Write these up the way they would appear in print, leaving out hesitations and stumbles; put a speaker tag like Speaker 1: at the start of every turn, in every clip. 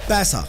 Speaker 1: पैसा,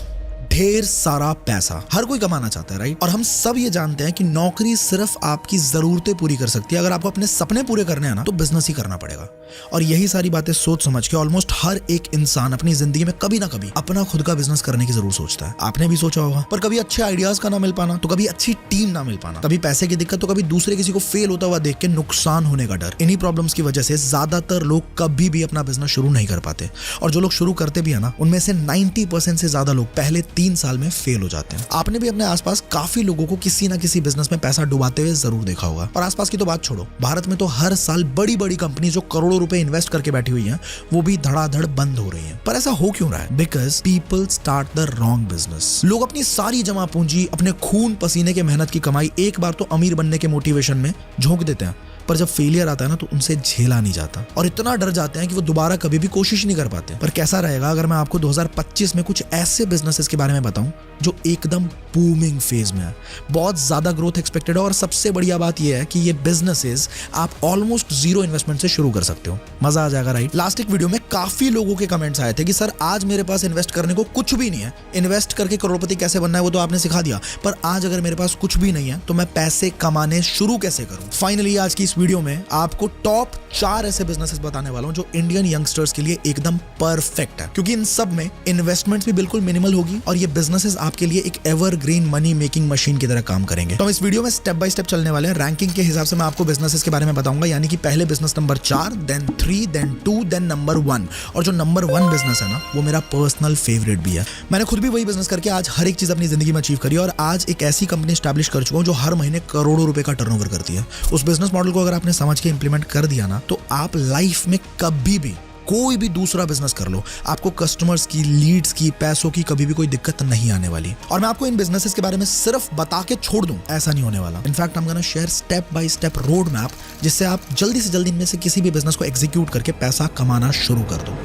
Speaker 1: ढेर सारा पैसा हर कोई कमाना चाहता है, राइट? और हम सब ये जानते हैं कि नौकरी सिर्फ आपकी जरूरतें पूरी कर सकती है। अगर आपको अपने सपने पूरे करने हैं ना, तो बिजनेस ही करना पड़ेगा। और यही सारी बातें सोच समझ के ऑलमोस्ट हर एक इंसान अपनी जिंदगी में कभी ना कभी अपना खुद का बिजनेस करने की जरूर सोचता है। आपने भी सोचा होगा, पर कभी अच्छे आइडियाज का ना मिल पाना, तो कभी अच्छी टीम ना मिल पाना, कभी पैसे की दिक्कत, तो कभी दूसरे किसी को फेल होता हुआ देख के नुकसान होने का डर। इन्हीं प्रॉब्लम्स की वजह से ज्यादातर लोग कभी भी अपना बिजनेस शुरू नहीं कर पाते। और जो लोग शुरू करते भी है ना, उनमें से 90% से ज्यादा लोग पहले 3 साल में फेल हो जाते हैं। आपने भी अपने आसपास काफी लोगों को किसी ना किसी बिजनेस में पैसा डुबाते हुए जरूर देखा होगा। और आसपास की तो बात छोड़ो, भारत में तो हर साल बड़ी बड़ी कंपनी जो करोड़ों रुपए इन्वेस्ट करके बैठी हुई हैं, वो भी धड़ाधड़ बंद हो रही हैं। पर ऐसा हो क्यों रहा है? Because people start the wrong business. लोग अपनी सारी जमा पूंजी, अपने खून पसीने के मेहनत की कमाई एक बार तो अमीर बनने के मोटिवेशन में झोंक देते हैं, पर जब फेलियर आता है ना, तो उनसे झेला नहीं जाता और इतना डर जाते हैं कि वो दोबारा कभी भी कोशिश नहीं कर पाते। पर कैसा रहेगा अगर मैं आपको 2025 में कुछ ऐसे बिजनेसेस के बारे में बताऊं जो एकदम बूमिंग फेज में है, बहुत ज्यादा ग्रोथ एक्सपेक्टेड है, और सबसे बढ़िया बात यह है कि ये बिजनेसेस आप ऑलमोस्ट जीरो इन्वेस्टमेंट से शुरू कर सकते हो। मजा आ जाएगा, राइट? लास्ट एक वीडियो में काफी लोगों के कमेंट्स आए थे कि सर आज मेरे पास इन्वेस्ट करने को कुछ भी नहीं है, इन्वेस्ट करके करोड़पति कैसे बनना है वो तो आपने सिखा दिया, पर आज अगर मेरे पास कुछ भी नहीं है तो मैं पैसे कमाने शुरू कैसे करूं? फाइनली आज की इस वीडियो में आपको टॉप 4 ऐसे बिजनेसेस बताने वाला हूं जो इंडियन यंगस्टर्स के लिए एकदम परफेक्ट है, क्योंकि इन सब में इन्वेस्टमेंट्स भी बिल्कुल मिनिमल होगी और ये बिजनेसेस आपके लिए एक एवरग्रीन मनी मेकिंग मशीन की तरह काम करेंगे। तो हम इस वीडियो में स्टेप बाय स्टेप चलने वाले हैं। रैंकिंग के हिसाब से मैं आपको बिजनेसेस के बारे में बताऊंगा, यानी कि पहले business number 4, then 3, then 2, then number 1। और जो नंबर 1 बिजनेस है ना, वो मेरा पर्सनल फेवरेट भी है। मैंने खुद भी वही बिजनेस करके आज हर एक चीज अपनी जिंदगी में अचीव करी और आज एक ऐसी कंपनी स्टैब्लिश कर चुका हूं जो हर महीने करोड़ों रुपए का टर्नओवर करती है। उस बिजनेस मॉडल को अगर आपने समझ के इंप्लीमेंट कर दिया ना, तो आप लाइफ में कभी भी कोई भी दूसरा बिजनेस कर लो, आपको कस्टमर्स की, लीड्स की, पैसों की कभी भी कोई दिक्कत नहीं आने वाली। और मैं आपको इन बिजनेसेस के बारे में सिर्फ बता के छोड़ दूं, ऐसा नहीं होने वाला। In fact I am gonna share step by step road map, जिससे आप जल्दी से जल्दी इनमें से किसी भी बिजनेस को एग्जीक्यूट करके पैसा कमाना शुरू कर दो।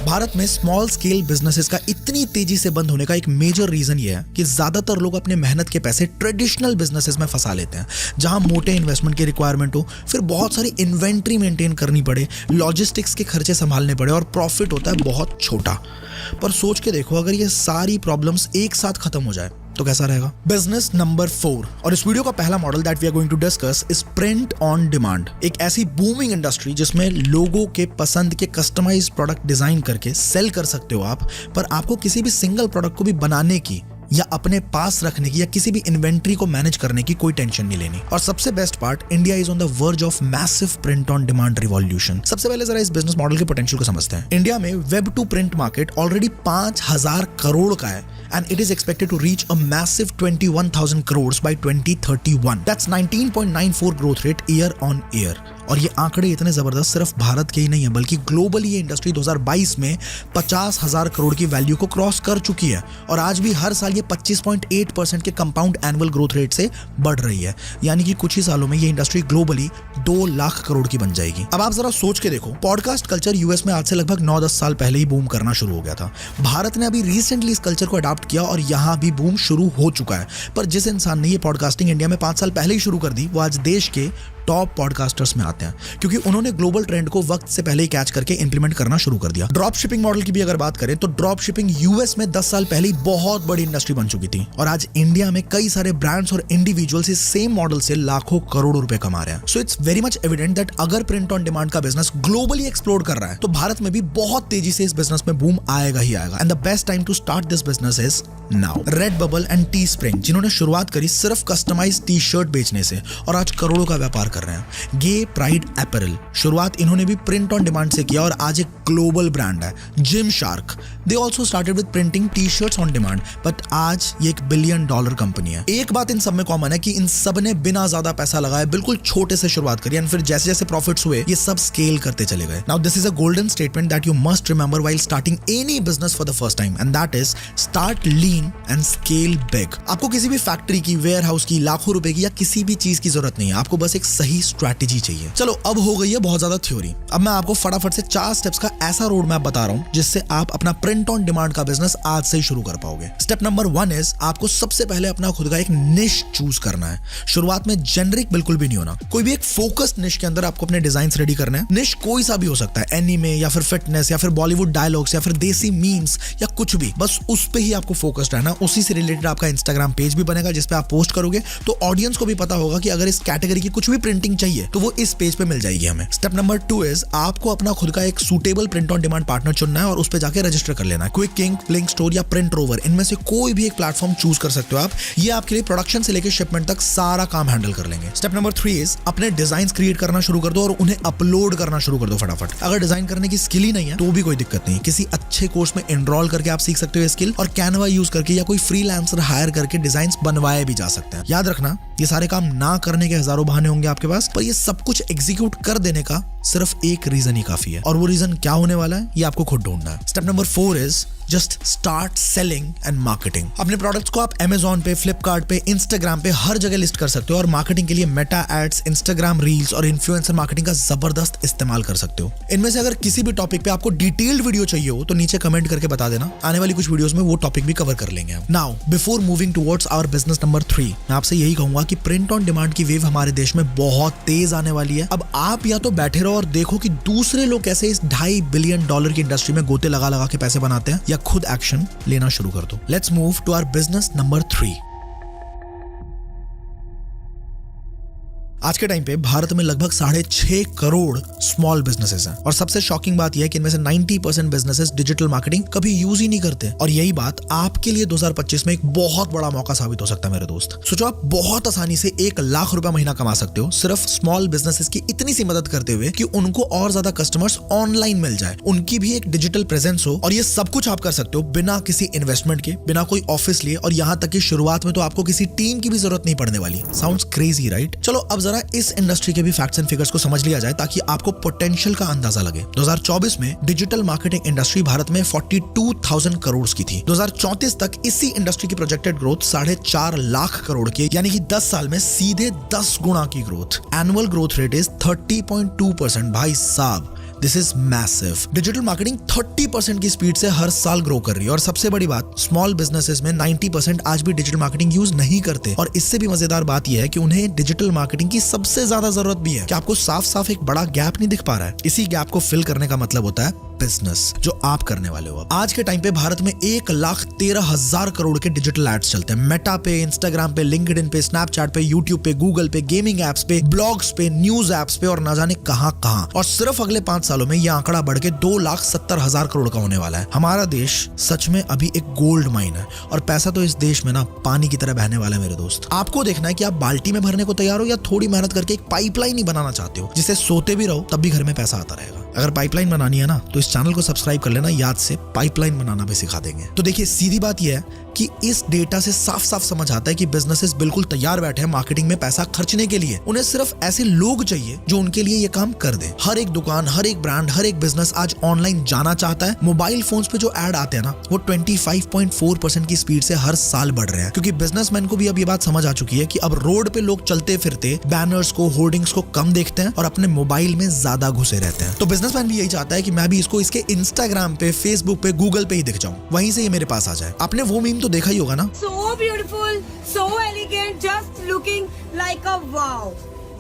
Speaker 1: भारत में स्मॉल स्केल बिजनेसेस का इतनी तेजी से बंद होने का एक मेजर रीजन ये है कि ज्यादातर लोग अपने मेहनत के पैसे ट्रेडिशनल बिजनेसेस में फंसा लेते हैं, जहां मोटे इन्वेस्टमेंट की रिक्वायरमेंट हो, फिर बहुत सारी इन्वेंट्री मेंटेन करनी पड़े, लॉजिस्टिक्स के खर्चे संभालने पड़े और प्रॉफिट होता है बहुत छोटा। पर सोच के देखो, अगर ये सारी प्रॉब्लम्स एक साथ खत्म हो जाए तो कैसा रहेगा? बिजनेस नंबर 4 और इस वीडियो का पहला model that we are going to discuss is print on demand. एक ऐसी बूमिंग इंडस्ट्री जिसमें लोगों के पसंद के कस्टमाइज्ड प्रोडक्ट डिजाइन करके सेल कर सकते हो आप, पर आपको किसी भी सिंगल प्रोडक्ट को भी बनाने की या अपने पास रखने की या किसी भी इन्वेंट्री को मैनेज करने की कोई टेंशन नहीं लेनी। और सबसे best part, India is on the verge of massive print on demand revolution. सबसे पहले जरा इस बिजनेस मॉडल के पोटेंशियल को समझते हैं। इंडिया में web two print market already 5000 crore का है and it is expected to reach a massive 21,000 crores by 2031. That's 19.94 growth rate year on year. और ये आंकड़े इतने जबरदस्त सिर्फ भारत के ही नहीं है, बल्कि ग्लोबली ये इंडस्ट्री 2022 में 50,000 करोड़ की वैल्यू को क्रॉस कर चुकी है और आज भी हर साल ये 25.8% के कंपाउंड एनुअल ग्रोथ रेट से बढ़ रही है। यानी कि कुछ ही सालों में ये इंडस्ट्री ग्लोबली 2 लाख करोड़ की बन जाएगी। अब आप जरा सोच के देखो, पॉडकास्ट कल्चर यूएस में आज से लगभग 9-10 साल पहले ही बूम करना शुरू हो गया था। भारत ने अभी रिसेंटली इस कल्चर को अडॉप्ट किया और यहाँ भी बूम शुरू हो चुका है। पर जिस इंसान ने ये पॉडकास्टिंग इंडिया में 5 साल पहले ही शुरू कर दी, वो आज देश के टॉप पॉडकास्टर्स में आते हैं, क्योंकि उन्होंने ग्लोबल ट्रेंड को वक्त से पहले ही कैच करके इंप्लीमेंट करना शुरू कर दिया। ड्रॉप शिपिंग मॉडल की भी अगर बात करें तो ड्रॉप शिपिंग यूएस में 10 साल पहले ही बहुत बड़ी इंडस्ट्री बन चुकी थी और आज इंडिया में कई सारे ब्रांड्स और इंडिविजुअल्स इस सेम मॉडल से लाखों करोड़ों रुपए कमा रहे हैं। So it's very much evident that अगर प्रिंट ऑन डिमांड का बिजनेस ग्लोबली एक्सप्लोर कर रहा है, तो भारत में भी बहुत तेजी से इस बिजनेस में बूम आएगा ही आएगा। And the best time to start this business is now. Redbubble and Teespring, जिन्होंने शुरुआत करी सिर्फ कस्टमाइज टी शर्ट बेचने से और आज करोड़ों का व्यापार कर रहे हैं। गे प्राइड अपैरल, शुरुआत इन्होंने भी प्रिंट ऑन डिमांड से किया और आज एक ग्लोबल ब्रांड है। Gym shark, they also started with printing T shirts on demand, but आज ये $1 बिलियन कंपनी है। एक बात इन सब में कॉमन है कि इन सब ने बिना ज्यादा पैसा लगाए बिल्कुल छोटे से शुरुआत करी और फिर जैसे जैसे प्रॉफिट्स हुए ये सब स्केल करते चले गए। Now this is a golden statement that you must remember while starting any business for the first time, and that is start lean and scale big. आपको किसी भी फैक्ट्री की, वेयर हाउस की, लाखों रुपए की या किसी भी चीज की जरूरत नहीं है। आपको बस एक सही स्ट्रैटेजी चाहिए। चलो अब हो गई है बहुत ज्यादा थ्योरी, अब मैं आपको फटाफट से 4 स्टेप्स का ऐसा रोड मैप बता रहा हूं जिससे आप अपना प्रिंट ऑन डिमांड का बिजनेस आज से ही शुरू कर पाओगे। स्टेप नंबर 1 इज आपको सबसे पहले अपना खुद का एक निश चूज करना है। शुरुआत में जेनरिक बिल्कुल भी नहीं होना, कोई भी एक फोकस्ड निश के अंदर आपको अपने डिजाइन्स रेडी करने हैं। निश कोई सा भी हो सकता है, एनीमे या फिर फिटनेस या फिर बॉलीवुड डायलॉग्स या फिर देसी मीम्स या कुछ भी, बस उस पे ही आपको फोकस्ड रहना। उसी से रिलेटेड आपका इंस्टाग्राम पेज भी बनेगा जिसपे आप पोस्ट करोगे तो ऑडियंस को भी पता होगा कि अगर इस कैटेगरी की कुछ भी प्रिंटिंग चाहिए तो वो इस पेज पे मिल जाएगी हमें। स्टेप नंबर 2 इज आपको अपना खुद का एक suitable print on demand partner चुनना है और उस पे जाके रजिस्टर कर लेना है। क्विक किंग, ब्लिंक स्टोर या प्रिंट रोवर, इनमें से कोई भी एक प्लेटफॉर्म चूज कर सकते हो आप। ये आपके लिए प्रोडक्शन से लेकर शिपमेंट तक सारा काम हैंडल कर लेंगे। स्टेप नंबर 3 इज अपने डिजाइन क्रिएट करना शुरू कर दो और उन्हें अपलोड करना शुरू कर दो फटाफट। अगर डिजाइन करने की स्किल ही नहीं है तो भी कोई दिक्कत नहीं, किसी अच्छे कोर्स में एनरोल करके आप सीख सकते हो स्किल, और कैनवा यूज करके या कोई फ्रीलांसर हायर करके डिजाइन बनवाए भी जा सकते हैं। याद रखना ये सारे काम ना करने के हजारों बहाने होंगे आपके पास, पर ये सब कुछ एग्जीक्यूट कर देने का सिर्फ एक रीजन ही काफी है, और वो रीजन क्या होने वाला है ये आपको खुद ढूंढना है। Step number 4 is just start selling and marketing. अपने प्रोडक्ट्स को आप Amazon पे, फ्लिपकार्ट पे, इंस्टाग्राम पे हर जगह लिस्ट कर सकते हो और मार्केटिंग के लिए मेटा एड्स, इंस्टाग्राम रील्स और इन्फ्लुएंसर मार्केटिंग का जबरदस्त इस्तेमाल कर सकते हो। इनमें से अगर किसी भी टॉपिक पे आपको डिटेल्ड वीडियो चाहिए हो तो नीचे कमेंट करके बता देना, आने वाली कुछ वीडियोस में वो टॉपिक भी कवर कर लेंगे हम। Now before moving towards our business number 3, मैं आपसे यही कहूंगा कि प्रिंट ऑन डिमांड की वेव हमारे देश में बहुत तेज आने वाली है। अब आप या तो बैठे रहो और देखो कि दूसरे लोग कैसे इस $2.5 बिलियन की इंडस्ट्री में गोते लगा लगा के पैसे बनाते हैं, या खुद एक्शन लेना शुरू कर दो। Let's move to our business number 3। आज के टाइम पे भारत में लगभग 6.5 करोड़ स्मॉल बिजनेसेस हैं और सबसे शॉकिंग बात यह है कि इनमें से 90% बिजनेसेस डिजिटल मार्केटिंग कभी यूज ही नहीं करते। और यही बात आपके लिए 2025 में एक बहुत बड़ा मौका साबित हो सकता है मेरे दोस्त। सोचो आप बहुत आसानी से 1 लाख रुपया महीना कमा सकते हो सिर्फ स्मॉल बिजनेसेस की इतनी सी मदद करते हुए कि उनको और ज्यादा कस्टमर्स ऑनलाइन मिल जाए, उनकी भी एक डिजिटल प्रेजेंस हो, और ये सब कुछ आप कर सकते हो बिना किसी इन्वेस्टमेंट के, बिना कोई ऑफिस लिए, और यहाँ तक कि शुरुआत में तो आपको किसी टीम की भी जरूरत नहीं पड़ने वाली। Sounds crazy right? चलो अब जरा इस इंडस्ट्री के भी फैक्ट्स एंड फिगर्स को समझ लिया जाए ताकि आपको पोटेंशियल का अंदाजा लगे। 2024 में डिजिटल मार्केटिंग इंडस्ट्री भारत में 42,000 करोड़ की थी। 2034 तक इसी इंडस्ट्री की प्रोजेक्टेड ग्रोथ 4.5 लाख करोड़ की, यानी कि 10 साल में सीधे 10 गुना की growth. Annual growth rate is 30.2%। भाई साहब this is massive. Digital marketing 30% की स्पीड से हर साल ग्रो कर रही है, और सबसे बड़ी बात स्मॉल बिजनेसेस में 90% आज भी डिजिटल मार्केटिंग यूज नहीं करते। और इससे भी मजेदार बात यह है कि उन्हें डिजिटल मार्केटिंग की सबसे ज्यादा जरूरत भी है। कि आपको साफ साफ एक बड़ा गैप नहीं दिख पा रहा है? इसी गैप को फिल करने का मतलब होता है बिजनेस, जो आप करने वाले हो। आज के टाइम पे भारत में 1,13,000 करोड़ के डिजिटल एड्स चलते हैं। मेटा पे, इंस्टाग्राम पे, लिंक्डइन पे, स्नैपचैट पे, यूट्यूब पे, गूगल पे, गेमिंग एप्स पे, ब्लॉग्स पे, न्यूज एप्स पे, और ना जाने कहां कहां। और सिर्फ अगले 5 सालों में यह आंकड़ा बढ़ के 2,70,000 करोड़ का होने वाला है। हमारा देश सच में अभी एक गोल्ड माइन है, और पैसा तो इस देश में ना पानी की तरह बहने वाला है मेरे दोस्त। आपको देखना है कि आप बाल्टी में भरने को तैयार हो या थोड़ी मेहनत करके एक पाइपलाइन ही बनाना चाहते हो जिससे सोते भी रहो तब भी घर में पैसा आता रहेगा। अगर पाइपलाइन बनानी है ना तो इस चैनल को सब्सक्राइब कर लेना, याद से पाइपलाइन बनाना भी सिखा देंगे। तो देखिए सीधी बात यह है कि इस डेटा से साफ साफ समझ आता है कि बिजनेसेस बिल्कुल तैयार बैठे हैं मार्केटिंग में पैसा खर्चने के लिए। उन्हें सिर्फ ऐसे लोग चाहिए जो उनके लिए ये काम कर दे। हर एक दुकान, हर एक ब्रांड, हर एक बिजनेस आज ऑनलाइन जाना चाहता है। मोबाइल फोन्स पे जो ऐड आते हैं ना वो 25.4% की स्पीड से हर साल बढ़ रहे हैं, क्योंकि बिजनेसमैन को भी अब ये बात समझ आ चुकी है कि अब रोड पे लोग चलते फिरते बैनर्स को, होर्डिंग्स को कम देखते हैं और अपने मोबाइल में ज्यादा घुसे रहते हैं। तो बिजनेसमैन भी यही चाहता है कि मैं भी इसको इसके इंस्टाग्राम पे, फेसबुक पे, गूगल पे ही दिख जाऊं, वहीं से ये मेरे पास आ जाए। आपने वो मीम तो देखा ही होगा ना,
Speaker 2: So beautiful, so elegant, just looking like a wow.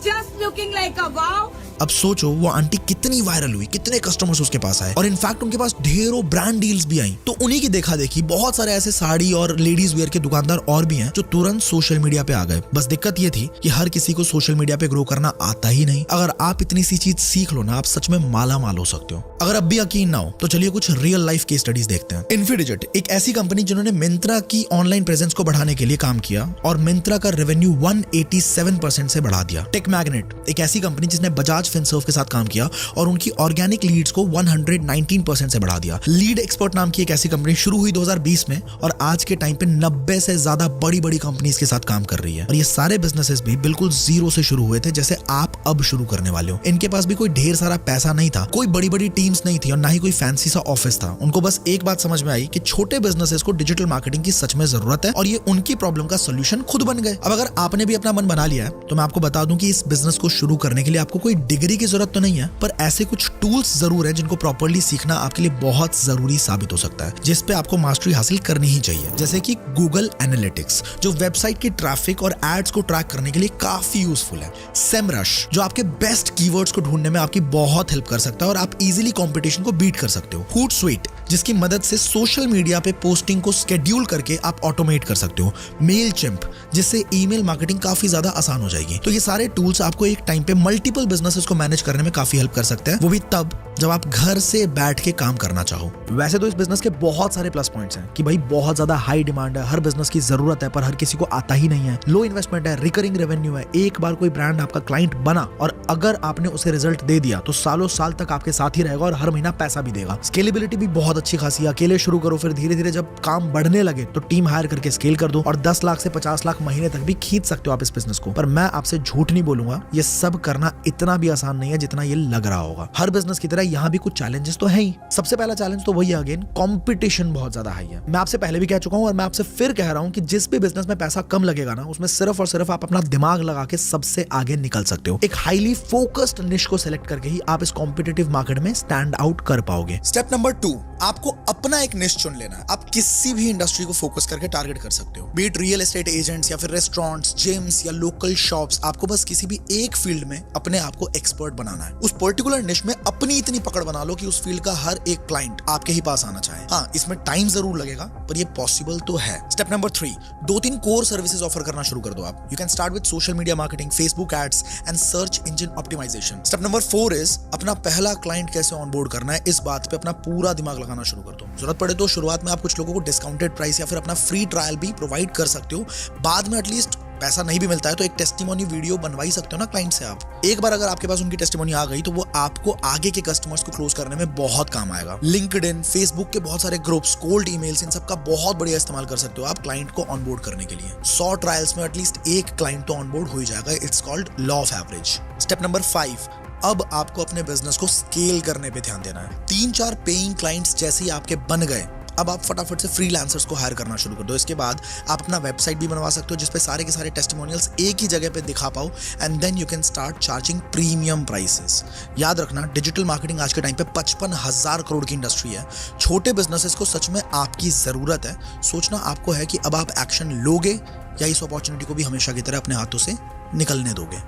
Speaker 2: Just looking like a wow.
Speaker 1: अब सोचो वो आंटी कितनी वायरल हुई, कितने कस्टमर्स उसके पास आए, और इनफैक्ट उनके पास ढेरों ब्रांड डील्स भी आई। तो उन्हीं की देखा देखी बहुत सारे ऐसे साड़ी और लेडीज वेयर के दुकानदार और भी हैं जो तुरंत सोशल मीडिया पे आ गए। बस दिक्कत ये थी कि हर किसी को सोशल मीडिया पे ग्रो करना आता ही नहीं। अगर आप इतनी सी चीज सीख लो ना, आप सच में माला माल हो सकते हो। अगर अब भी यकीन ना हो तो चलिए कुछ रियल लाइफ केस स्टडीज देखते हैं। इन्फीडिजिट एक ऐसी कंपनी जिन्होंने मिंत्रा की ऑनलाइन प्रेजेंस को बढ़ाने के लिए काम किया और मिंत्रा का रेवेन्यू 187% से बढ़ा दिया। टेक मैग्नेट एक ऐसी कंपनी जिसने बजाज बजाज फिनसर्व के साथ काम किया और उनकी ऑर्गेनिक लीड्स को 119% से बढ़ा दिया। लीड एक्सपर्ट नाम की एक ऐसी कंपनी शुरू हुई 2020 में और आज के टाइम पे 90 से ज्यादा बड़ी बड़ी कंपनीज के साथ काम कर रही है। और ये सारे बिजनेसेस भी बिल्कुल जीरो से शुरू हुए थे जैसे आप अब शुरू करने वाले हो। इनके पास भी कोई ढेर सारा पैसा नहीं था, कोई बड़ी बड़ी टीम्स नहीं थी और ना ही कोई फैंसी सा ऑफिस था। उनको बस एक बात समझ में आई कि छोटे बिजनेसेस को डिजिटल मार्केटिंग की सच में जरूरत है और ये उनकी प्रॉब्लम का सोल्यूशन खुद बन गए। अब अगर आपने भी अपना मन बना लिया है तो मैं आपको बता दूं कि इस बिजनेस को शुरू करने के लिए आपको कोई डिग्री की जरूरत तो नहीं है, पर ऐसे कुछ टूल्स जरूर है जिनको प्रॉपर्ली सीखना आपके लिए बहुत जरूरी साबित हो सकता है, जिस पे आपको मास्टरी हासिल करनी ही चाहिए। जैसे कि गूगल एनालिटिक्स जो वेबसाइट की ट्रैफिक और एड्स को ट्रैक करने के लिए काफी यूजफुल है। सेमरश जो आपके बेस्ट कीवर्ड्स को ढूंढने में आपकी बहुत हेल्प कर सकता है और आप इजीली कंपटीशन को बीट कर सकते हो। हूटसुइट जिसकी मदद से सोशल मीडिया पे पोस्टिंग को शेड्यूल करके आप ऑटोमेट कर सकते हो। मेलचिम्प जिससे ईमेल मार्केटिंग काफी ज्यादा आसान हो जाएगी। तो ये सारे टूल्स आपको एक टाइम पे मल्टीपल बिजनेसेस को मैनेज करने में काफी हेल्प कर सकते हैं, वो भी तब जब आप घर से बैठ के काम करना चाहो। वैसे तो इस बिजनेस के बहुत सारे प्लस पॉइंट्स हैं कि भाई बहुत ज्यादा हाई डिमांड है, हर बिजनेस की जरूरत है पर हर किसी को आता ही नहीं है। लो इन्वेस्टमेंट है, रिकरिंग रेवेन्यू है, एक बार कोई ब्रांड आपका क्लाइंट बना और अगर आपने उसे रिजल्ट दे दिया तो सालों साल तक आपके साथ ही रहेगा और हर महीना पैसा भी देगा। स्केलेबिलिटी भी बहुत अच्छी खासी है, अकेले शुरू करो फिर धीरे धीरे जब काम बढ़ने लगे तो टीम हायर करके स्केल कर दो और 10 लाख से 50 लाख महीने तक भी खींच सकते हो आप इस बिजनेस को। पर मैं आपसे झूठ नहीं बोलूंगा, ये सब करना इतना भी आसान नहीं है जितना ये लग रहा होगा। हर बिजनेस की तरह यहाँ भी कुछ चैलेंजेस तो है ही। सबसे पहला चैलेंज तो वही है, अगेन कंपटीशन बहुत ज्यादा हाई है। मैं आपसे पहले भी कह चुका हूं और मैं आपसे फिर कह रहा हूं कि जिस भी बिजनेस में पैसा कम लगेगा ना उसमें सिर्फ और सिर्फ आप अपना दिमाग लगा के सबसे आगे निकल सकते हो। एक हाईली फोकस्ड निश को सिलेक्ट करके ही आप इस कॉम्पिटिटिव मार्केट में स्टैंड आउट कर पाओगे।
Speaker 3: स्टेप नंबर 2, आपको अपना एक निश चुन लेना है। आप किसी भी इंडस्ट्री को फोकस करके टारगेट कर सकते हो, बीट रियल एस्टेट एजेंट्स या फिर रेस्टोरेंट्स, जिम्स या लोकल शॉप्स। आपको बस किसी भी एक फील्ड में अपने आप को एक्सपर्ट बनाना है। उस पर्टिकुलर निश में अपनी इतनी पकड़ बना लो कि उस फील्ड का हर एक क्लाइंट आपके ही पास आना चाहे। हाँ, इसमें टाइम जरूर लगेगा पर ये पॉसिबल तो है। Step number 3, 2-3 core services offer करना शुरू कर दो आप। You can start with social media marketing, Facebook ads and search engine optimization. Step number 4 is अपना पहला क्लाइंट कैसे ऑनबोर्ड करना है, इस बात पे अपना पूरा दिमाग लगाना शुरू कर दो। जरूरत पड़े तो शुरुआत में आप कुछ लोगों को डिस्काउंटेड प्राइस या फिर अपना फ्री ट्रायल भी प्रोवाइड कर सकते हो। बाद में एटलीस्ट पैसा नहीं भी मिलता है तो एक टेस्टिमोनी वीडियो बनवा ही सकते हो ना क्लाइंट से आप। एक बार अगर आपके पास उनकी टेस्टिमोनी आ गई तो वो आपको आगे के कस्टमर्स को क्लोज करने में बहुत काम आएगा। लिंक्डइन, फेसबुक के बहुत सारे ग्रुप्स, कोल्ड ईमेल्स, इन सब का बहुत बढ़िया इस्तेमाल कर सकते हो आप क्लाइंट को ऑनबोर्ड करने के लिए। 100 ट्रायल्स में एटलीस्ट एक क्लाइंट तो ऑनबोर्ड हो ही जाएगा। It's called law of average. Step number 5, अब आपको अपने बिजनेस को स्केल करने पे ध्यान देना है। 3-4 पेइंग क्लाइंट्स जैसे ही आपके बन गए, अब आप फटाफट से फ्रीलांसर्स को हायर करना शुरू कर दो। इसके बाद आप अपना वेबसाइट भी बनवा सकते हो जिसपे सारे के सारे टेस्टिमोनियल्स एक ही जगह पे दिखा पाओ and then you can start charging premium prices. याद रखना, डिजिटल मार्केटिंग आज के टाइम पे 55,000 करोड़ की इंडस्ट्री है। छोटे बिजनेसेस को सच में आपकी जरूरत है। सोचना आपको है कि अब आप एक्शन लोगे या इस अपॉर्चुनिटी को भी हमेशा की तरह अपने हाथों से निकलने दोगे।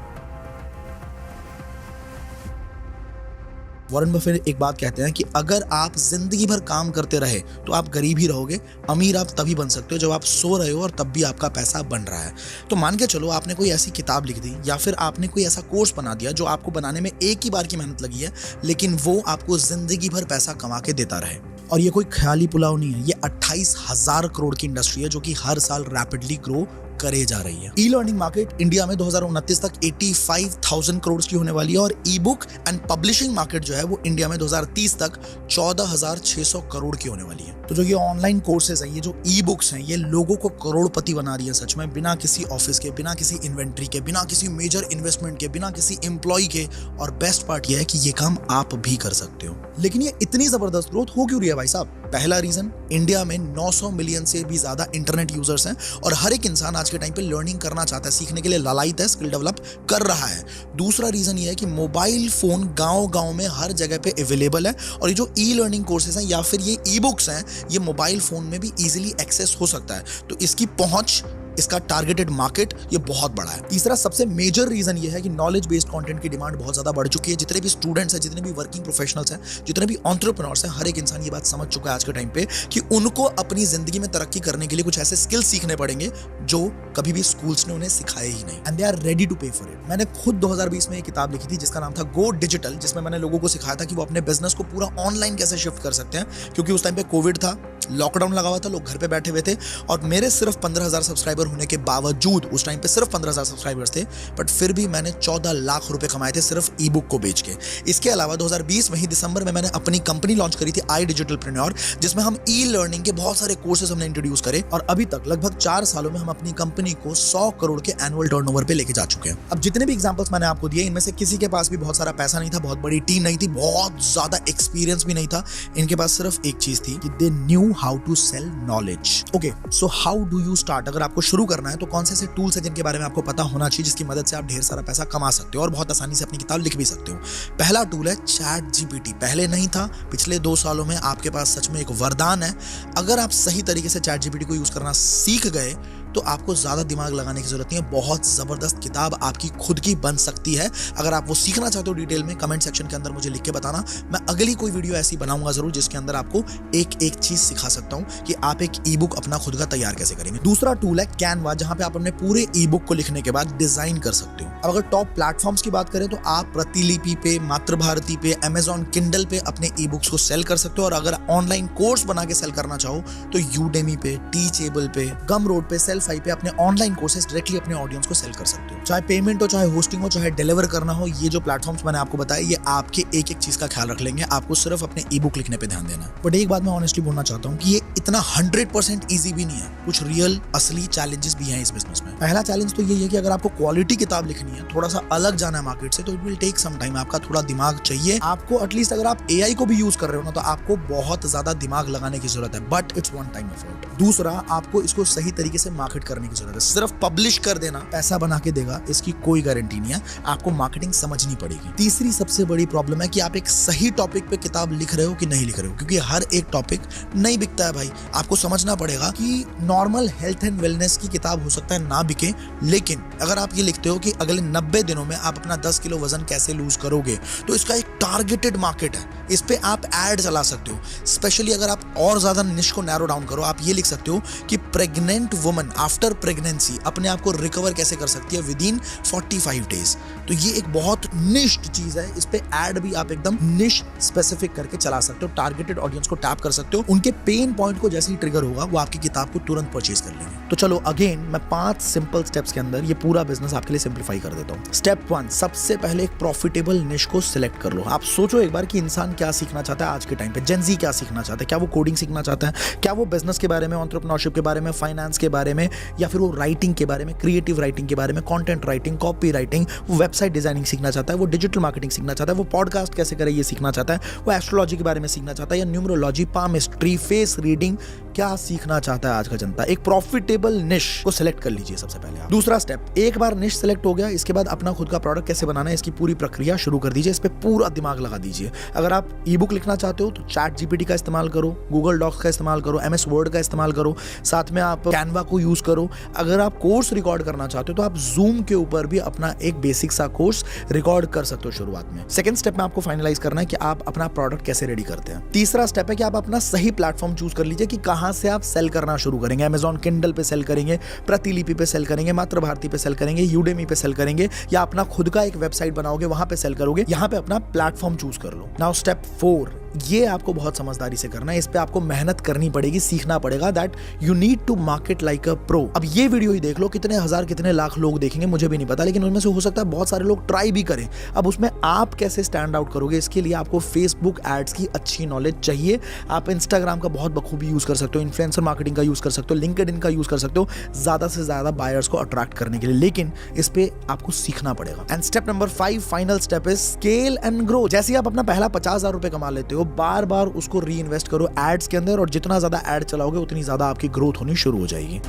Speaker 3: वॉरेन बफेट एक बात कहते हैं कि अगर आप जिंदगी भर काम करते रहे तो आप गरीब ही रहोगे, अमीर आप तभी बन सकते हो जब आप सो रहे हो और तब भी आपका पैसा बन रहा है। तो मान के चलो आपने कोई ऐसी किताब लिख दी या फिर आपने कोई ऐसा कोर्स बना दिया जो आपको बनाने में एक ही बार की मेहनत लगी है, लेकिन वो आपको जिंदगी भर पैसा कमा के देता रहे। और ये कोई ख्याली पुलाव नहीं है, ये 28,000 करोड़ की इंडस्ट्री है जो कि हर साल रैपिडली ग्रो करे जा रही है। ई लर्निंग मार्केट इंडिया में 2029 तक 85,000 करोड़ की होने वाली है और ई बुक एंड पब्लिशिंग मार्केट जो है वो इंडिया में 2030 तक 14,600 करोड़ की होने वाली है। तो जो ये ऑनलाइन कोर्सेज हैं, ये जो ई बुक्स हैं, ये लोगों को करोड़पति बना रही है सच में, बिना किसी ऑफिस के, बिना किसी इन्वेंट्री के, बिना किसी मेजर इन्वेस्टमेंट के, बिना किसी एम्प्लॉय के। और बेस्ट पार्ट ये है कि ये काम आप भी कर सकते हो। लेकिन ये इतनी जबरदस्त ग्रोथ हो क्यों रही है भाई साहब? पहला रीजन, इंडिया में 900 मिलियन से भी ज्यादा इंटरनेट यूजर्स हैं और हर एक इंसान आज के टाइम पे लर्निंग करना चाहता है, सीखने के लिए लालायित है, स्किल डेवलप कर रहा है। दूसरा रीजन ये है कि मोबाइल फोन गांव-गांव में हर जगह पे अवेलेबल है और ये जो ई लर्निंग कोर्सेज हैं या फिर ये ई बुक्स हैं, ये मोबाइल फोन में भी इजीली एक्सेस हो सकता है। तो इसकी पहुंच, इसका टारगेटेड मार्केट ये बहुत बड़ा है। तीसरा सबसे मेजर रीजन ये है कि नॉलेज बेस्ड कंटेंट की डिमांड बहुत ज्यादा बढ़ चुकी है। जितने भी स्टूडेंट्स हैं, जितने भी वर्किंग प्रोफेशनल्स हैं, जितने भी एंटरप्रेन्योर्स हैं, हर एक इंसान ये बात समझ चुका है आज के टाइम पे कि उनको अपनी जिंदगी में तरक्की करने के लिए कुछ ऐसे स्किल्स सीखने पड़ेंगे जो कभी भी स्कूल्स ने उन्हें सिखाए ही नहीं, and they are ready to pay for it. मैंने खुद 2020 में एक किताब लिखी थी जिसका नाम था गो डिजिटल, जिसमें मैंने लोगों को सिखाया था कि वो अपने बिजनेस को पूरा ऑनलाइन कैसे शिफ्ट कर सकते हैं, क्योंकि उस टाइम पे कोविड था, लॉकडाउन लगा हुआ था, लोग घर पे बैठे हुए थे और मेरे सिर्फ 15,000 सब्सक्राइबर सब्सक्राइबर होने के बावजूद, उस टाइम पे सिर्फ 15,000 सब्सक्राइबर्स थे, बट फिर भी मैंने 14 लाख रुपए कमाए थे सिर्फ ई बुक को बेच के। इसके अलावा 2020 में ही दिसंबर में मैंने अपनी कंपनी लॉन्च करी थी आई डिजिटलप्रेन्योर, जिसमें हम ई लर्निंग के बहुत सारे कोर्सेज हमने इंट्रोड्यूस करे और अभी तक लगभग 4 सालों में हम अपनी कंपनी को 100 करोड़ के एनुअल टर्नओवर पे लेके जा चुके हैं। अब जितने भी एग्जांपल्स मैंने आपको दिए, इनमें से किसी के पास भी बहुत सारा पैसा नहीं था, बहुत बड़ी टीम नहीं थी, बहुत ज्यादा एक्सपीरियंस भी नहीं था। इनके पास सिर्फ एक चीज थी कि they knew how to sell knowledge. Okay, so how do you start? अगर आपको शुरू करना है तो कौन से ऐसे टूल्स हैं जिनके बारे में आपको पता होना चाहिए, जिसकी मदद से आप ढेर सारा पैसा कमा सकते हो और बहुत आसानी से अपनी किताब लिख भी सकते हो? पहला टूल है चैट जीपीटी। पहले नहीं था, पिछले 2 सालों में आपके पास सच में एक वरदान है। अगर आप सही तरीके से चैट जीपीटी को यूज करना सीख गए तो आपको ज्यादा दिमाग लगाने की जरूरत नहीं है। बहुत जबरदस्त किताब आपकी खुद की बन सकती है। अगर आप वो सीखना चाहते हो डिटेल में, कमेंट सेक्शन के अंदर मुझे लिख के बताना। मैं अगली कोई वीडियो ऐसी बनाऊंगा जरूर जिसके अंदर आपको एक एक चीज सिखा सकता हूं कि आप एक ई बुक अपना खुद का तैयार कैसे करेंगे। दूसरा टूल है कैनवा, जहां पे आप अपने पूरे ई बुक को लिखने के बाद डिजाइन कर सकते हो। अब अगर टॉप प्लेटफॉर्म्स की बात करें तो आप प्रतिलिपि पे, मातृभारती पे, अमेजॉन किंडल पे अपने ई बुक्स को सेल कर सकते हो। और अगर ऑनलाइन कोर्स बना के सेल करना चाहो तो यूडेमी पे, टीचेबल पे, गमरोड पे, सेल्फाई पे अपने ऑनलाइन कोर्सेज डायरेक्टली अपने ऑडियंस को सेल कर सकते हो। चाहे पेमेंट हो, चाहे होस्टिंग हो, चाहे डिलीवर करना हो, ये जो प्लेटफॉर्म्स मैंने आपको बताया ये आपके एक एक चीज का ख्याल रख लेंगे। आपको सिर्फ अपने ई बुक लिखने पे ध्यान देना है। बट एक बात मैं ऑनेस्टली बोलना चाहता हूँ कि ये इतना 100% ईजी भी नहीं है। कुछ रियल असली चैलेंजेस भी हैं इस बिजनेस में। पहला चैलेंज तो यही है कि अगर आपको क्वालिटी किताब लिखनी है, थोड़ा सा अलग जाना है मार्केट से, तो it will take some time. आपका थोड़ा दिमाग चाहिए। आपको एटलीस्ट अगर आप एआई को भी यूज कर रहे हो ना, तो आपको बहुत ज्यादा दिमाग लगाने की जरूरत है, but it's one time effort. दूसरा, आपको इसको सही तरीके से मार्केट करने की जरूरत है। सिर्फ पब्लिश कर देना पैसा बना के देगा, इसकी कोई गारंटी नहीं है। आपको मार्केटिंग समझनी पड़ेगी। तीसरी सबसे बड़ी प्रॉब्लम है कि आप एक सही टॉपिक पे किताब लिख रहे हो कि नहीं लिख रहे हो, क्योंकि हर एक टॉपिक नहीं बिकता है भाई। आपको समझना पड़ेगा कि नॉर्मल हेल्थ एंड वेलनेस की किताब हो सकता है ना बिके, लेकिन अगर आप ये लिखते हो कि अगले 90 दिनों में आप अपना 10 किलो वजन कैसे लूज करोगे, तो इसका एक टारगेटेड मार्केट है। इस पे आप एड चला सकते हो। स्पेशली अगर आप और ज्यादा निश को नैरो डाउन करो, आप ये लिख सकते हो कि प्रेग्नेंट वुमन आफ्टर प्रेगनेंसी अपने आप को रिकवर कैसे कर सकती है विद इन 45 डेज। तो ये एक बहुत निश्ड चीज है। इस पे एड भी आप एकदम निश स्पेसिफिक करके चला सकते हो। टारगेटेड ऑडियंस को टैप कर सकते हो। उनके पेन पॉइंट को जैसे ही ट्रिगर होगा, वो आपकी किताब को तुरंत परचेज कर लेंगे। तो चलो अगेन मैं 5 सिंपल स्टेप्स के अंदर ये पूरा बिजनेस आपके लिए सिंप्लीफाई कर देता हूँ। स्टेप 1, सबसे पहले एक प्रॉफिटेबल निश को सिलेक्ट कर लो। आप सोचो एक बार कि इंसान क्या सीखना चाहता है आज के टाइम पे। जेन ज़ी क्या सीखना चाहता है? क्या वो कोडिंग सीखना चाहता है? क्या वो बिजनेस के बारे में, एंटरप्रेन्योरशिप के बारे में, फाइनेंस के बारे में, या फिर वो राइटिंग के बारे में, क्रिएटिव राइटिंग के बारे में, कंटेंट राइटिंग, कॉपी राइटिंग, वो वेबसाइट डिजाइनिंग सीखना चाहता है, वो डिजिटल मार्केटिंग सीखना चाहता है, वो पॉडकास्ट कैसे करे ये सीखना चाहता है, वो एस्ट्रोलॉजी के बारे में सीखना चाहता है, या न्यूमरोलॉजी, पामिस्ट्री, फेस रीडिंग, क्या सीखना चाहता है आज का जनता? एक प्रॉफिटेबल निश को सिलेक्ट कर लीजिए सबसे पहले आप। दूसरा स्टेप, एक बार निश सिलेक्ट हो गया, इसके बाद अपना खुद का प्रोडक्ट कैसे बनाना है इसकी पूरी प्रक्रिया शुरू कर दीजिए। इस पे पूरा दिमाग लगा दीजिए। अगर आप ई बुक लिखना चाहते हो तो चैट जीपीटी का इस्तेमाल करो, गूगल डॉक्स का इस्तेमाल करो, एमएस वर्ड का इस्तेमाल करो, साथ में आप कैनवा को यूज करो। अगर आप कोर्स रिकॉर्ड करना चाहते हो तो आप जूम के ऊपर भी अपना एक बेसिक सा कोर्स रिकॉर्ड कर सकते हो शुरुआत में। सेकंड स्टेप में आपको फाइनलाइज करना है कि आप अपना प्रोडक्ट कैसे रेडी करते हैं। तीसरा स्टेप है कि आप अपना सही प्लेटफॉर्म चूज कर लीजिए कि कहां से आप सेल करना शुरू करेंगे। अमेजॉन किंडल पे सेल करेंगे, प्रतिलिपि पे सेल करेंगे, मातृभारती पे सेल करेंगे, यूडेमी पे सेल करेंगे, या अपना खुद का एक वेबसाइट बनाओगे वहां पे सेल करोगे। यहां पे अपना प्लेटफॉर्म चूज कर लो। नाउ स्टेप 4, ये आपको बहुत समझदारी से करना है। इस पे आपको मेहनत करनी पड़ेगी, सीखना पड़ेगा that you need to market like a pro. अब ये वीडियो ही देख लो, कितने हजार कितने लाख लोग देखेंगे मुझे भी नहीं पता, लेकिन उनमें से हो सकता है बहुत सारे लोग ट्राई भी करें। अब उसमें आप कैसे स्टैंड आउट करोगे, इसके लिए आपको फेसबुक एड्स की अच्छी नॉलेज चाहिए। आप इंस्टाग्राम का बहुत बखूबी यूज कर सकते हो, इन्फ्लुएंसर मार्केटिंग का यूज कर सकते हो, लिंक्डइन का यूज कर सकते हो ज्यादा से ज्यादा बायर्स को अट्रैक्ट करने के लिए, लेकिन इस पे आपको सीखना पड़ेगा। And step number 5, final step is scale and grow. जैसे ही आप अपना पहला 50,000 रुपए कमा लेते हो, बार बार उसको री इन्वेस्ट करो एड्स के अंदर, और जितना ज्यादा एड चलाओगे उतनी ज्यादा आपकी ग्रोथ होनी शुरू हो जाएगी।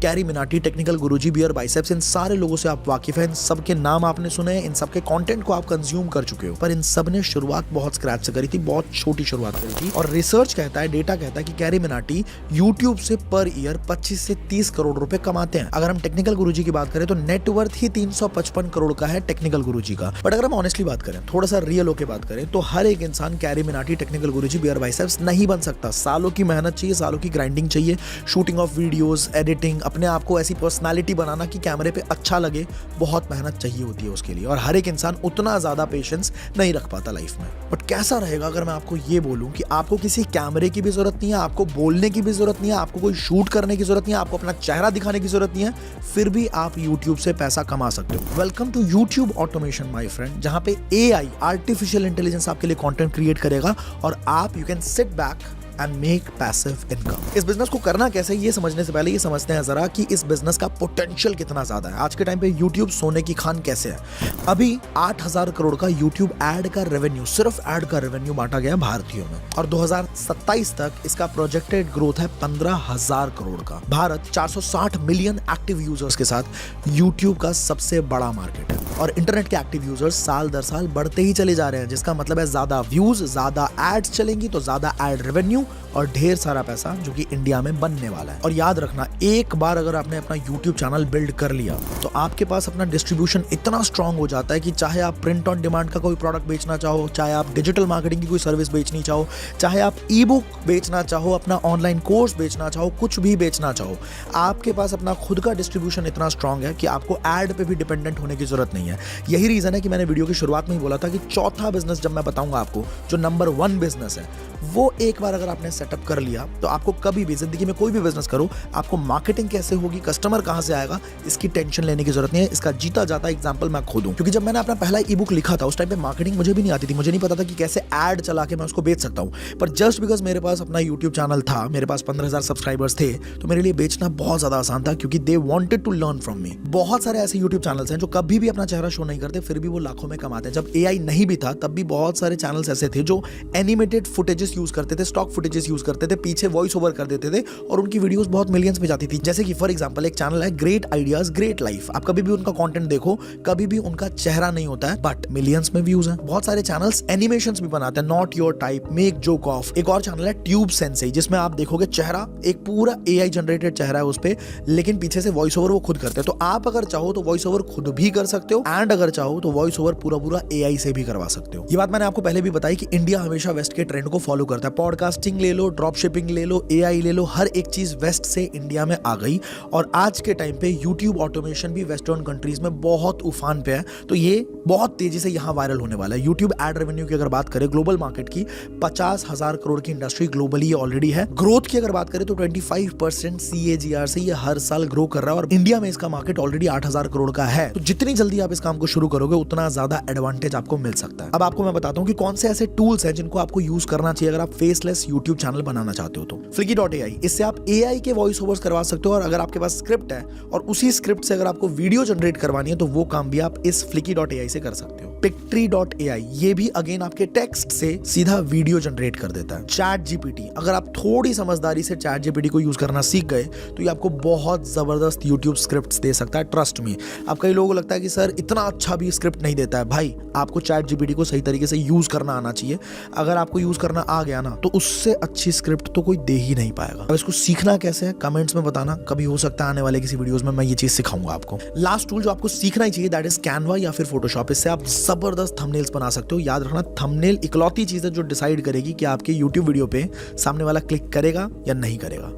Speaker 3: कैरी मिनाटी, टेक्निकल गुरुजी, बियर बाइसेप्स, इन सारे लोगों से आप वाकिफ हैं। इन सबके नाम आपने सुने, इन सबके कंटेंट को आप कंज्यूम कर चुके हो, पर इन सब ने शुरुआत बहुत स्क्रैच से करी थी, बहुत छोटी शुरुआत करी थी। और रिसर्च कहता है, डेटा कहता है कि कैरी मिनाटी यूट्यूब से पर ईयर 25 से 30 करोड़ रुपए कमाते हैं। अगर हम टेक्निकल गुरुजी की बात करें तो नेटवर्थ ही 355 करोड़ का है टेक्निकल गुरुजी का। बट अगर हम ऑनेस्टली बात करें, थोड़ा सा रियल होकर बात करें, तो हर एक इंसान कैरी मिनाटी, टेक्निकल गुरुजी, बियर बाइसेप्स नहीं बन सकता। सालों की मेहनत चाहिए, सालों की ग्राइंडिंग चाहिए, शूटिंग ऑफ वीडियोज, एडिटिंग,
Speaker 1: अपने आप को ऐसी पर्सनालिटी बनाना कि कैमरे पे अच्छा लगे, बहुत मेहनत चाहिए होती है उसके लिए, और हर एक इंसान उतना ज़्यादा पेशेंस नहीं रख पाता लाइफ में। बट कैसा रहेगा अगर मैं आपको ये बोलूँ कि आपको किसी कैमरे की भी ज़रूरत नहीं है, आपको बोलने की भी ज़रूरत नहीं है, आपको कोई शूट करने की ज़रूरत नहीं है, आपको अपना चेहरा दिखाने की ज़रूरत नहीं है, फिर भी आप यूट्यूब से पैसा कमा सकते हो। Welcome to YouTube automation my friend, जहाँ पे AI आर्टिफिशियल इंटेलिजेंस आपके लिए कंटेंट क्रिएट करेगा और आप you can sit back and make passive income. इस बिजनेस को करना कैसे, ये समझने से पहले ये समझते हैं जरा कि इस बिजनेस का पोटेंशियल कितना ज्यादा है। आज के टाइम पे YouTube सोने की खान कैसे है। अभी 8,000 करोड़ का YouTube एड का रेवेन्यू, सिर्फ एड का रेवेन्यू बांटा गया भारतीयों में, और 2027 तक इसका प्रोजेक्टेड ग्रोथ है 15,000 करोड़ का। भारत 460 मिलियन एक्टिव यूजर्स के साथ YouTube का सबसे बड़ा मार्केट है, और इंटरनेट के एक्टिव यूजर्स साल दर साल बढ़ते ही चले जा रहे हैं, जिसका मतलब है ज्यादा व्यूज, ज्यादा एड्स चलेंगी तो ज्यादा एड रेवेन्यू और ढेर सारा पैसा जो कि इंडिया में बनने वाला है। और याद रखना, एक बार अगर आपने अपना YouTube चैनल बिल्ड कर लिया तो आपके पास अपना डिस्ट्रीब्यूशन इतना स्ट्रांग हो जाता है कि चाहे आप प्रिंट ऑन डिमांड का कोई प्रोडक्ट बेचना चाहो, चाहे आप डिजिटल मार्केटिंग की कोई सर्विस बेचनी चाहो, चाहे आप ई बुक बेचना चाहो, अपना ऑनलाइन कोर्स बेचना चाहो, कुछ भी बेचना चाहो, आपके पास अपना खुद का डिस्ट्रीब्यूशन इतना स्ट्रांग है कि आपको एड पे भी डिपेंडेंट होने की जरूरत नहीं है। यही रीजन है कि मैंने वीडियो की शुरुआत में ही बोला था कि चौथा बिजनेस जब मैं बताऊंगा आपको, जो नंबर 1 बिजनेस है, वो एक बार अगर आपने सेटअप कर लिया तो आपको कभी भी जिंदगी में कोई भी बिजनेस करो, आपको मार्केटिंग कैसे होगी, कस्टमर कहां से आएगा, इसकी टेंशन लेने की जरूरत नहीं है। इसका जीता जाता एग्जांपल मैं खुद हूं, क्योंकि जब मैंने अपना पहला ई बुक लिखा था उस टाइम पे मार्केटिंग मुझे भी नहीं आती थी, मुझे नहीं पता था कि कैसे एड चला के मैं उसको बेच सकता हूं। पर जस्ट बिकॉज मेरे पास अपना यूट्यूब चैनल था, मेरे पास 15,000 सब्सक्राइबर्स थे, तो मेरे लिए बेचना बहुत ज्यादा आसान था, क्योंकि they wanted to learn from me. बहुत सारे ऐसे यूट्यूब चैनल्स हैं जो कभी भी अपना चेहरा शो नहीं करते, फिर भी वो लाखों में कमाते हैं। जब AI नहीं भी था तब भी बहुत सारे चैनल्स ऐसे थे जो एनिमेटेड फुटेजेस यूज करते थे, स्टॉक फुटेजेस यूज करते थे, पीछे वॉइस ओवर कर देते थे, और उनकी वीडियोस बहुत मिलियंस में जाती थी। जैसे कि फॉर एग्जांपल एक चैनल है ग्रेट आइडियाज ग्रेट लाइफ, आप कभी भी उनका कंटेंट देखो, कभी भी उनका चेहरा नहीं होता है, बट मिलियंस में व्यूज हैं। बहुत सारे चैनल्स एनिमेशंस भी बनाते हैं, not your type, make joke of. एक और चैनल है ट्यूब सेंसेई, जिसमें आप देखोगे चेहरा एक पूरा AI जनरेटेड चेहरा है उस पे, लेकिन पीछे से वॉइस ओवर वो खुद करते हैं। तो आप अगर चाहो तो वॉइस ओवर खुद भी कर सकते हो, एंड अगर चाहो तो वॉइस ओवर पूरा AI से भी करवा सकते हो। ये बात मैंने आपको पहले भी बताई कि इंडिया हमेशा वेस्ट के ट्रेंड को फॉलो करता है। पॉडकास्टिंग ले लो, ड्रॉप शिपिंग ले लो, AI ले लो, हर एक चीज वेस्ट से इंडिया में आ गई, और आज के टाइम पे यूट्यूब ऑटोमेशन भी वेस्टर्न कंट्रीज में बहुत उफान पे है। तो ये बहुत तेजी से यहाँ वायरल होने वाला है। यूट्यूब एड रेवेन्यू की अगर बात करें ग्लोबल मार्केट की, 50,000 करोड़ की इंडस्ट्री ग्लोबली ऑलरेडी है। ग्रोथ की अगर बात करें तो 25% CAGR से ये हर साल ग्रो कर रहा है, और इंडिया में इसका मार्केट ऑलरेडी 8,000 करोड़ का है। तो जितनी जल्दी आप इस काम को शुरू करोगे उतना ज्यादा एडवांटेज आपको मिल सकता है। अब आपको मैं बताता हूँ कि कौन से ऐसे टूल्स हैं जिनको आपको यूज करना चाहिए अगर आप फेसलेस यूट्यूब चैनल बनाना चाहते हो। तो Flicky.ai, इससे आप AI के वॉइस ओवर्स करवा सकते हो, और अगर आपके पास स्क्रिप्ट है और उसी स्क्रिप्ट से अगर आपको वीडियो जनरेट करवानी है तो वो काम भी आप इस Flicky.ai से कर सकते हो। Pictory.ai, ये भी अगेन आपके टेक्स्ट से सीधा वीडियो जनरेट कर देता है। ChatGPT, अगर आप थोड़ी समझदारी से ChatGPT को यूज करना सीख गए तो ये आपको बहुत जबरदस्त यूट्यूब स्क्रिप्ट्स दे सकता है, ट्रस्ट मी। अब कई लोगों को लगता है कि सर इतना अच्छा भी स्क्रिप्ट नहीं देता है। भाई, आपको ChatGPT को सही तरीके से यूज करना आना चाहिए। अगर आपको यूज करना आ गया ना तो उससे अच्छी स्क्रिप्ट तो कोई दे ही नहीं पाएगा। अब इसको सीखना कैसे है कमेंट्स में बताना, कभी हो सकता है आने वाले किसी वीडियोस में मैं ये चीज सिखाऊंगा आपको। लास्ट टूल जो आपको सीखना ही चाहिए दैट इज कैनवा या फिर फोटोशॉप। इससे आप जबरदस्त थंबनेल्स बना सकते हो। याद रखना, थंबनेल इकलौती चीज है जो डिसाइड करेगी कि आपके यूट्यूब वीडियो पे सामने वाला क्लिक करेगा या नहीं करेगा।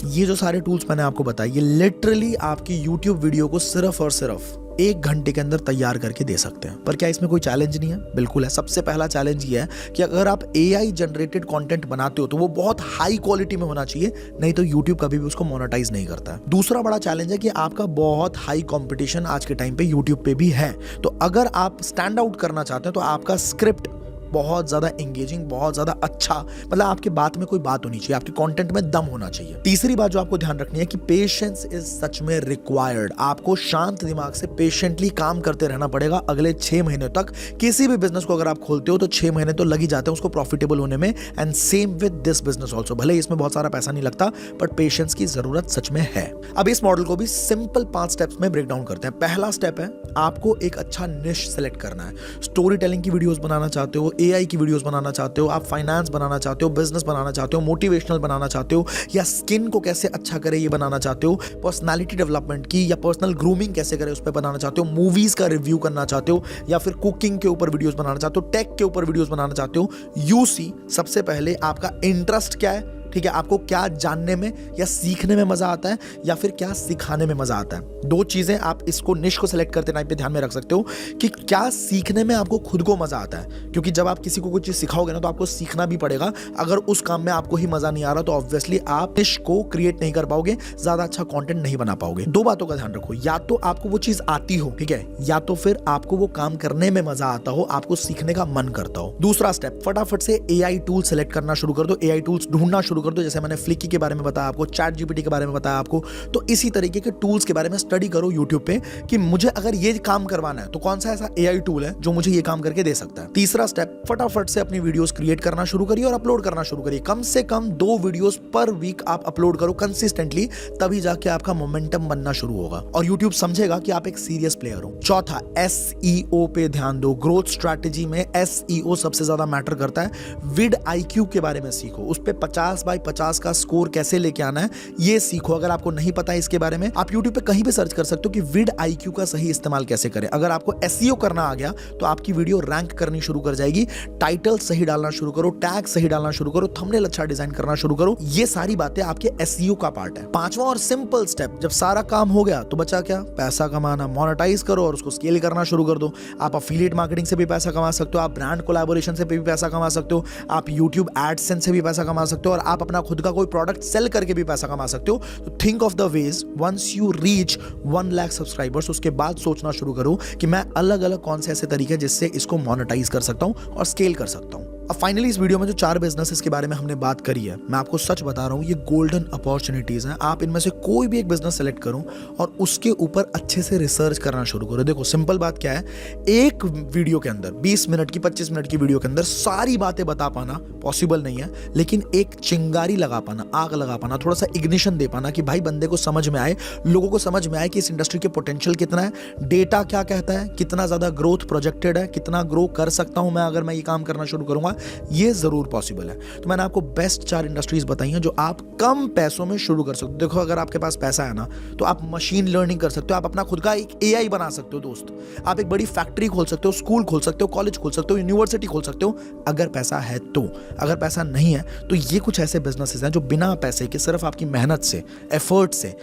Speaker 1: ये जो सारे टूल्स मैंने आपको बताए, ये लिटरली आपकी यूट्यूब वीडियो को सिर्फ और सिर्फ 1 घंटे के अंदर तैयार करके दे सकते हैं। पर क्या इसमें कोई चैलेंज नहीं है? बिल्कुल है। सबसे पहला चैलेंज ये है कि अगर आप AI जनरेटेड कंटेंट बनाते हो तो वो बहुत हाई क्वालिटी में होना चाहिए, नहीं तो YouTube कभी भी उसको मोनेटाइज नहीं करता है। दूसरा बड़ा चैलेंज है कि आपका बहुत हाई कंपटीशन आज के टाइम पे YouTube पे भी है। तो अगर आप स्टैंड आउट करना चाहते हैं तो आपका स्क्रिप्ट बहुत ज्यादा एंगेजिंग, बहुत ज्यादा अच्छा, मतलब आपके बात में कोई बात होनी चाहिए, आपके कंटेंट में दम होना चाहिए। तीसरी बात जो आपको ध्यान रखनी है कि पेशेंस इज सच में रिक्वायर्ड। आपको शांत दिमाग से पेशेंटली काम करते रहना पड़ेगा अगले 6 महीने तक। किसी भी बिजनेस को अगर आप खोलते हो तो 6 महीने तो लग ही जाते हैं उसको प्रॉफिटेबल होने में, and same with this business also. भले इसमें बहुत सारा पैसा नहीं लगता, बट पेशेंस की जरूरत सच में है। अब इस मॉडल को भी सिंपल 5 स्टेप्स में ब्रेक डाउन करते हैं। पहला स्टेप है आपको एक अच्छा निश सेलेक्ट करना है। स्टोरी टेलिंग की वीडियोस बनाना चाहते हो, AI की वीडियोस बनाना चाहते हो, आप फाइनेंस बनाना चाहते हो, बिजनेस बनाना चाहते हो, मोटिवेशनल बनाना चाहते हो, या स्किन को कैसे अच्छा करे ये बनाना चाहते हो, पर्सनालिटी डेवलपमेंट की या पर्सनल ग्रूमिंग कैसे करे उस पर बनाना चाहते हो, मूवीज का रिव्यू करना चाहते हो, या फिर कुकिंग के ऊपर वीडियोस बनाना चाहते हो, टेक के ऊपर वीडियोस बनाना चाहते हो, यू सी सबसे पहले आपका इंटरेस्ट क्या है, ठीक है, आपको क्या जानने में या सीखने में मजा आता है या फिर क्या सिखाने में मजा आता है। दो चीजें आप इसको निश को सेलेक्ट करते टाइम पे ध्यान में रख सकते हो कि क्या सीखने में आपको खुद को मजा आता है, क्योंकि जब आप किसी को कुछ चीज सिखाओगे ना तो आपको सीखना भी पड़ेगा। अगर उस काम में आपको ही मजा नहीं आ रहा तो ऑब्वियसली आप निश को क्रिएट नहीं कर पाओगे, ज्यादा अच्छा कंटेंट नहीं बना पाओगे। दो बातों का ध्यान रखो, या तो आपको वो चीज आती हो, ठीक है, या तो फिर आपको वो काम करने में मजा आता हो, आपको सीखने का मन करता हो। दूसरा स्टेप, फटाफट से एआई टूल सेलेक्ट करना शुरू कर दो, एआई टूल्स ढूंढना शुरू कर दो। जैसे मैंने फ्लिकी के बारे में बताया आपको, चैट जीपीटी के बारे में बताया आपको, तो इसी तरीके के टूल्स के बारे में स्टडी करो यूट्यूब पे कि मुझे अगर ये काम करवाना है तो कौन सा ऐसा एआई टूल है जो मुझे ये काम करके दे सकता है। तीसरा स्टेप, फटाफट से अपनी वीडियोस क्रिएट करना शुरू करिए और अपलोड करना शुरू करिए। कम से कम 2 वीडियोस पर वीक आप अपलोड करो कंसिस्टेंटली, तभी जाके आपका मोमेंटम बनना शुरू होगा और यूट्यूब समझेगा कि आप एक सीरियस प्लेयर हो। चौथा, एसईओ पे ध्यान दो। ग्रोथ स्ट्रैटेजी में एसईओ सबसे ज्यादा मैटर करता है। विड आईक्यू के बारे में सीखो, उस पे 50/50 का स्कोर कैसे लेके आना है ये सीखो। अगर आपको नहीं पता है इसके बारे में, आप यूट्यूब पे कहीं भी सर्च कर सकते हो कि विड आईक्यू का सही इस्तेमाल कैसे करें। अगर आपको एसईओ करना आ गया तो आपकी वीडियो रैंक करनी शुरू कर जाएगी। टाइटल सही डालना शुरू करो, टैग सही डालना शुरू करो, थंबनेल अच्छा डिजाइन करना शुरू करो। ये सारी बातें आपके एसईओ का पार्ट है। पांचवा और सिंपल स्टेप, जब सारा काम हो गया तो बचा क्या? पैसा कमाना। मोनेटाइज करो और उसको स्केल करना शुरू कर दो। आप अफिलिएट मार्केटिंग से भी पैसा कमा सकते हो, आप ब्रांड कोलैबोरेशन से भी पैसा कमा सकते हो, आप यूट्यूब एडसेंस से भी पैसा कमा सकते हो और आप अपना खुद का कोई प्रोडक्ट सेल करके भी पैसा कमा सकते हो। तो think of the ways, once you reach 1 lakh subscribers, उसके बाद सोचना शुरू करो कि मैं अलग अलग कौन से ऐसे तरीके जिससे इसको मोनेटाइज कर सकता हूं और स्केल कर सकता हूं। अब फाइनली इस वीडियो में जो 4 बिजनेसेस के बारे में हमने बात करी है, मैं आपको सच बता रहा हूं, ये गोल्डन अपॉर्चुनिटीज हैं। आप इनमें से कोई भी एक बिजनेस सेलेक्ट करो और उसके ऊपर अच्छे से रिसर्च करना शुरू करो। देखो सिंपल बात क्या है, एक वीडियो के अंदर 20 मिनट की 25 मिनट की वीडियो के अंदर सारी बातें बता पाना पॉसिबल नहीं है, लेकिन एक चिंगारी लगा पाना, आग लगा पाना, थोड़ा सा इग्निशन दे पाना कि भाई बंदे को समझ में आए, लोगों को समझ में आए कि इस इंडस्ट्री के पोटेंशियल कितना है, डेटा क्या कहता है, कितना ज्यादा ग्रोथ प्रोजेक्टेड है, कितना ग्रो कर सकता हूं मैं अगर मैं ये काम करना शुरू करूंगा, ये जरूर पॉसिबल है। तो मैंने आपको बेस्ट 4 इंडस्ट्रीज बताई हैं जो आप कम पैसों में शुरू कर सकते हो। देखो अगर आपके पास पैसा है ना तो आप मशीन लर्निंग कर सकते हो, आप अपना खुद का एक एआई बना सकते हो दोस्त, आप एक बड़ी फैक्ट्री खोल सकते हो, स्कूल खोल सकते हो, कॉलेज खोल सकते हो, यूनिवर्सिटी खोल सकते हो, अगर पैसा है तो। अगर पैसा नहीं है तो ये कुछ ऐसे बिजनेसेस हैं जो बिना पैसे के सिर्फ आपकी मेहनत से, एफर्ट से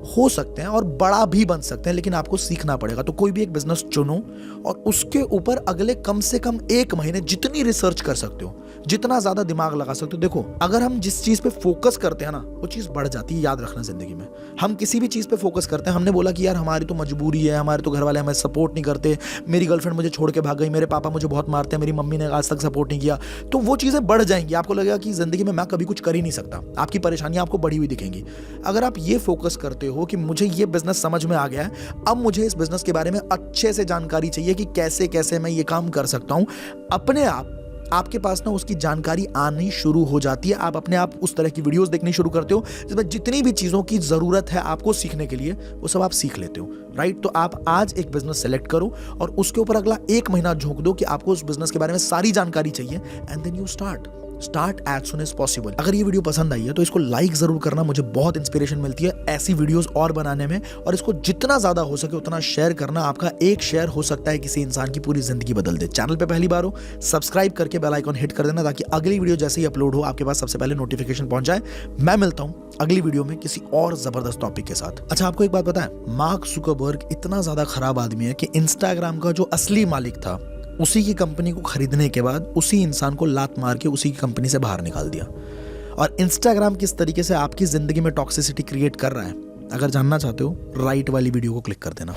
Speaker 1: हो सकते हैं और बड़ा भी बन सकते हैं, लेकिन आपको सीखना पड़ेगा। तो कोई भी एक बिजनेस चुनो और उसके ऊपर अगले कम से कम 1 महीने जितनी रिसर्च कर सकते हो, जितना ज्यादा दिमाग लगा सकते हो। देखो अगर हम जिस चीज पे फोकस करते हैं ना वो चीज बढ़ जाती है, याद रखना जिंदगी में। हम किसी भी चीज पे फोकस करते हैं, हमने बोला कि यार हमारी तो मजबूरी है, हमारे तो घर वाले हमें सपोर्ट नहीं करते, मेरी गर्लफ्रेंड मुझे छोड़ के भाग गई, मेरे पापा मुझे बहुत मारते हैं, मेरी मम्मी ने आज तक सपोर्ट नहीं किया, तो वो चीजें बढ़ जाएंगी। आपको लगेगा कि जिंदगी में मैं कभी कुछ कर ही नहीं सकता, आपकी परेशानियां आपको बढ़ी हुई दिखेंगी। अगर आप ये फोकस करते हो कि मुझे ये बिजनेस समझ में आ गया है, अब मुझे इस बिजनेस के बारे में अच्छे से जानकारी चाहिए कि कैसे कैसे मैं ये काम कर सकता हूं, अपने आप आपके पास ना उसकी जानकारी आनी शुरू हो जाती है। आप अपने आप उस तरह की वीडियोस देखनी शुरू करते हो जिसमें जितनी भी चीज़ों की ज़रूरत है आपको सीखने के लिए वो सब आप सीख लेते हो, राइट। तो आप आज एक बिजनेस सेलेक्ट करो और उसके ऊपर अगला 1 महीना झोंक दो कि आपको उस बिजनेस के बारे में सारी जानकारी चाहिए, and then you start as soon as possible. अगर ये वीडियो पसंद आई है तो इसको लाइक जरूर करना, मुझे बहुत इंस्पिरेशन मिलती है ऐसी वीडियोस और बनाने में, और इसको जितना ज्यादा हो सके उतना शेयर करना। आपका एक शेयर हो सकता है किसी इंसान की पूरी जिंदगी बदल दे। चैनल पे पहली बार हो, सब्सक्राइब करके बेल आइकन हिट कर देना ताकि अगली वीडियो जैसे ही अपलोड हो आपके पास सबसे पहले नोटिफिकेशन पहुंच जाए। मैं मिलता हूं अगली वीडियो में किसी और जबरदस्त टॉपिक के साथ। अच्छा आपको एक बात पता है, मार्क जुकरबर्ग इतना ज्यादा खराब आदमी है कि इंस्टाग्राम का जो असली मालिक था उसी की कंपनी को खरीदने के बाद उसी इंसान को लात मार के उसी की कंपनी से बाहर निकाल दिया। और इंस्टाग्राम किस तरीके से आपकी जिंदगी में टॉक्सिसिटी क्रिएट कर रहा है, अगर जानना चाहते हो राइट वाली वीडियो को क्लिक कर देना।